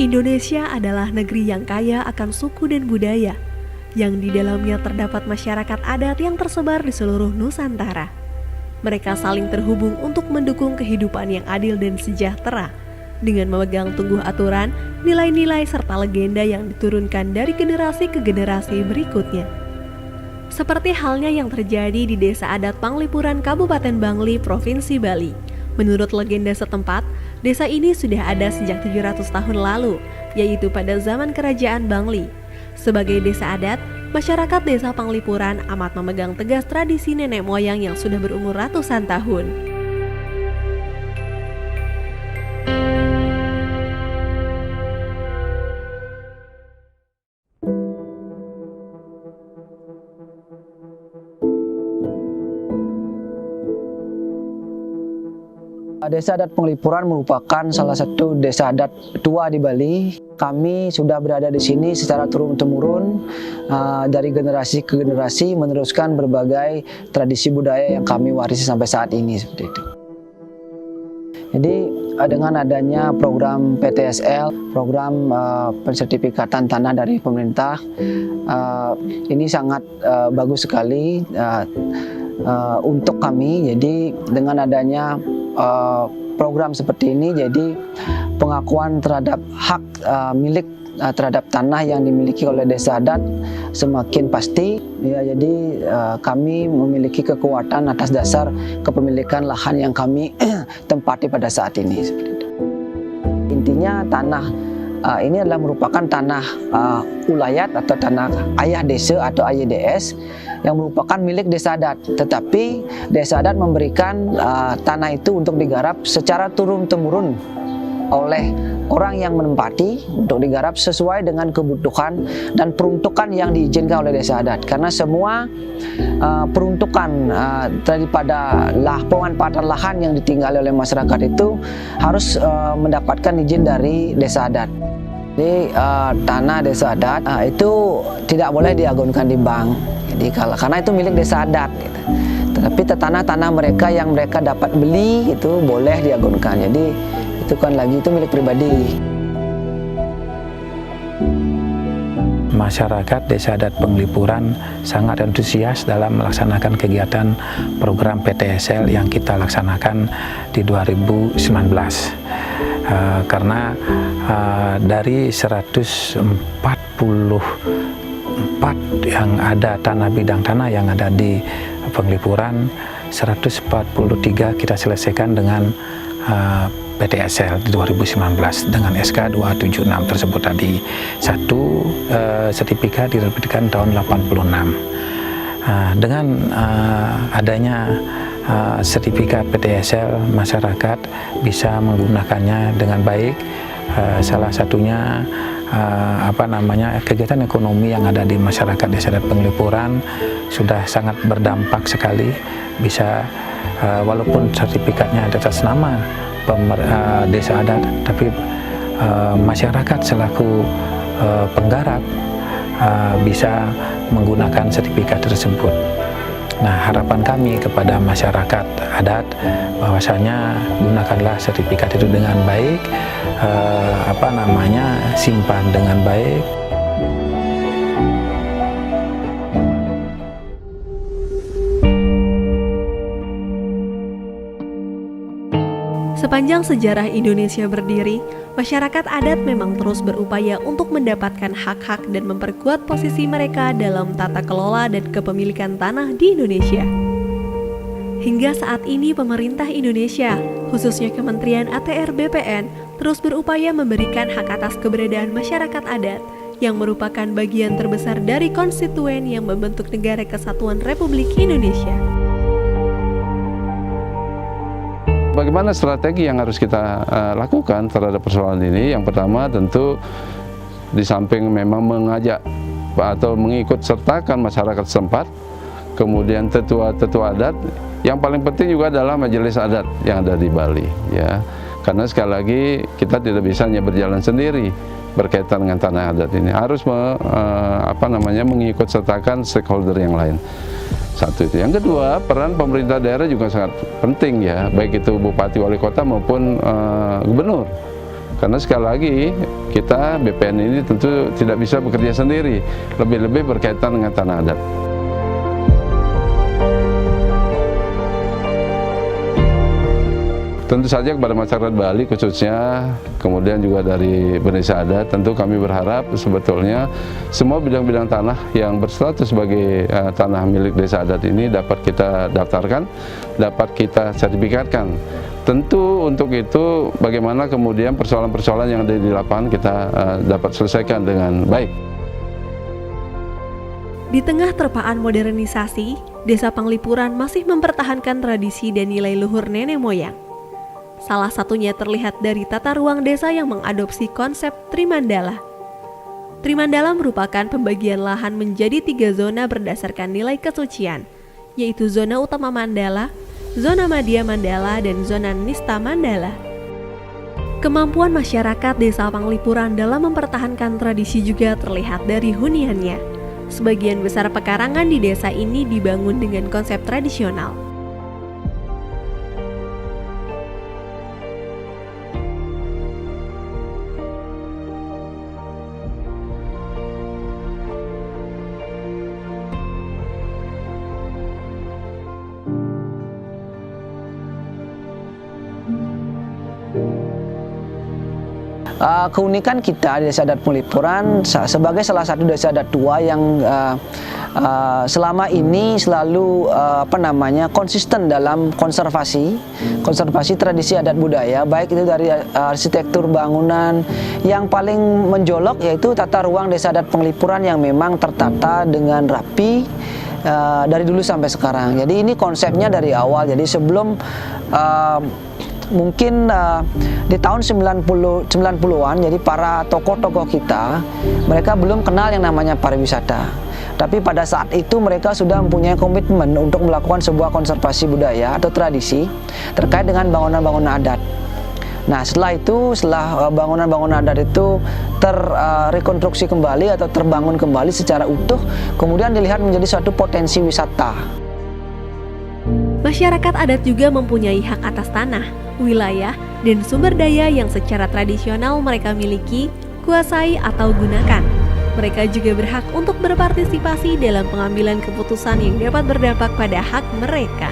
Indonesia adalah negeri yang kaya akan suku dan budaya, yang di dalamnya terdapat masyarakat adat yang tersebar di seluruh Nusantara. Mereka saling terhubung untuk mendukung kehidupan yang adil dan sejahtera, dengan memegang teguh aturan, nilai-nilai serta legenda yang diturunkan dari generasi ke generasi berikutnya. Seperti halnya yang terjadi di Desa Adat Panglipuran Kabupaten Bangli, Provinsi Bali. Menurut legenda setempat, desa ini sudah ada sejak 700 tahun lalu, yaitu pada zaman Kerajaan Bangli. Sebagai desa adat, masyarakat Desa Panglipuran amat memegang tegas tradisi nenek moyang yang sudah berumur ratusan tahun. Desa Adat Panglipuran merupakan salah satu desa adat tua di Bali. Kami sudah berada di sini secara turun-temurun dari generasi ke generasi, meneruskan berbagai tradisi budaya yang kami warisi sampai saat ini seperti itu. Jadi dengan adanya program PTSL, program pensertifikatan tanah dari pemerintah, ini sangat bagus sekali untuk kami. Jadi dengan adanya program seperti ini, jadi pengakuan terhadap hak milik terhadap tanah yang dimiliki oleh desa adat semakin pasti. Ya, jadi kami memiliki kekuatan atas dasar kepemilikan lahan yang kami tempati pada saat ini. Seperti itu. Intinya tanah ini adalah merupakan tanah ulayat atau tanah ayah desa atau AYDS yang merupakan milik desa adat. Tetapi desa adat memberikan tanah itu untuk digarap secara turun-temurun oleh orang yang menempati untuk digarap sesuai dengan kebutuhan dan peruntukan yang diizinkan oleh desa adat. Karena semua peruntukan daripada pemanfaatan lahan yang ditinggali oleh masyarakat itu harus mendapatkan izin dari desa adat. Jadi tanah desa adat itu tidak boleh diagunkan di bank. Jadi karena itu milik desa adat. Gitu. Tetapi tanah-tanah mereka yang mereka dapat beli itu boleh diagunkan. Jadi itu kan lagi itu milik pribadi. Masyarakat Desa Adat Panglipuran sangat antusias dalam melaksanakan kegiatan program PTSL yang kita laksanakan di 2019. Karena dari 144 yang ada tanah bidang tanah yang ada di Panglipuran, 143 kita selesaikan dengan PTSL di 2019 dengan SK 276 tersebut tadi. Satu sertifikat diterbitkan tahun 86. Dengan adanya sertifikat PTSL, masyarakat bisa menggunakannya dengan baik. Salah satunya kegiatan ekonomi yang ada di masyarakat Desa Adat Panglipuran sudah sangat berdampak sekali. Bisa walaupun sertifikatnya ada atas nama desa adat, tapi masyarakat selaku penggarap bisa menggunakan sertifikat tersebut. Nah, harapan kami kepada masyarakat adat bahwasanya gunakanlah sertifikat itu dengan baik, simpan dengan baik. Sepanjang sejarah Indonesia berdiri, masyarakat adat memang terus berupaya untuk mendapatkan hak-hak dan memperkuat posisi mereka dalam tata kelola dan kepemilikan tanah di Indonesia. Hingga saat ini pemerintah Indonesia, khususnya Kementerian ATR BPN, terus berupaya memberikan hak atas keberadaan masyarakat adat yang merupakan bagian terbesar dari konstituen yang membentuk Negara Kesatuan Republik Indonesia. Bagaimana strategi yang harus kita lakukan terhadap persoalan ini? Yang pertama tentu di samping memang mengajak atau mengikut sertakan masyarakat setempat, kemudian tetua-tetua adat, yang paling penting juga adalah majelis adat yang ada di Bali, ya. Karena sekali lagi kita tidak bisa hanya berjalan sendiri berkaitan dengan tanah adat ini, harus mengikut sertakan stakeholder yang lain. Satu itu. Yang kedua, peran pemerintah daerah juga sangat penting, ya, baik itu bupati, wali kota maupun gubernur. Karena sekali lagi kita BPN ini tentu tidak bisa bekerja sendiri, lebih-lebih berkaitan dengan tanah adat. Tentu saja kepada masyarakat Bali khususnya, kemudian juga dari Desa Adat, tentu kami berharap sebetulnya semua bidang-bidang tanah yang berstatus sebagai tanah milik Desa Adat ini dapat kita daftarkan, dapat kita sertifikatkan. Tentu untuk itu bagaimana kemudian persoalan-persoalan yang ada di lapangan kita dapat selesaikan dengan baik. Di tengah terpaan modernisasi, Desa Panglipuran masih mempertahankan tradisi dan nilai luhur nenek moyang. Salah satunya terlihat dari tata ruang desa yang mengadopsi konsep Trimandala. Trimandala merupakan pembagian lahan menjadi 3 zona berdasarkan nilai kesucian, yaitu zona utama Mandala, zona Madya Mandala, dan zona Nista Mandala. Kemampuan masyarakat Desa Panglipuran dalam mempertahankan tradisi juga terlihat dari huniannya. Sebagian besar pekarangan di desa ini dibangun dengan konsep tradisional. Keunikan kita di Desa Adat Panglipuran sebagai salah satu desa adat tua yang selama ini selalu konsisten dalam konservasi tradisi adat budaya, baik itu dari arsitektur bangunan. Yang paling menjolok yaitu tata ruang Desa Adat Panglipuran yang memang tertata dengan rapi dari dulu sampai sekarang. Jadi ini konsepnya dari awal. Jadi sebelum mungkin di tahun 90-an, jadi para tokoh-tokoh kita, mereka belum kenal yang namanya pariwisata. Tapi pada saat itu mereka sudah mempunyai komitmen untuk melakukan sebuah konservasi budaya atau tradisi terkait dengan bangunan-bangunan adat. Nah, setelah bangunan-bangunan adat itu terrekonstruksi kembali atau terbangun kembali secara utuh, kemudian dilihat menjadi suatu potensi wisata. Masyarakat adat juga mempunyai hak atas tanah, wilayah, dan sumber daya yang secara tradisional mereka miliki, kuasai, atau gunakan. Mereka juga berhak untuk berpartisipasi dalam pengambilan keputusan yang dapat berdampak pada hak mereka.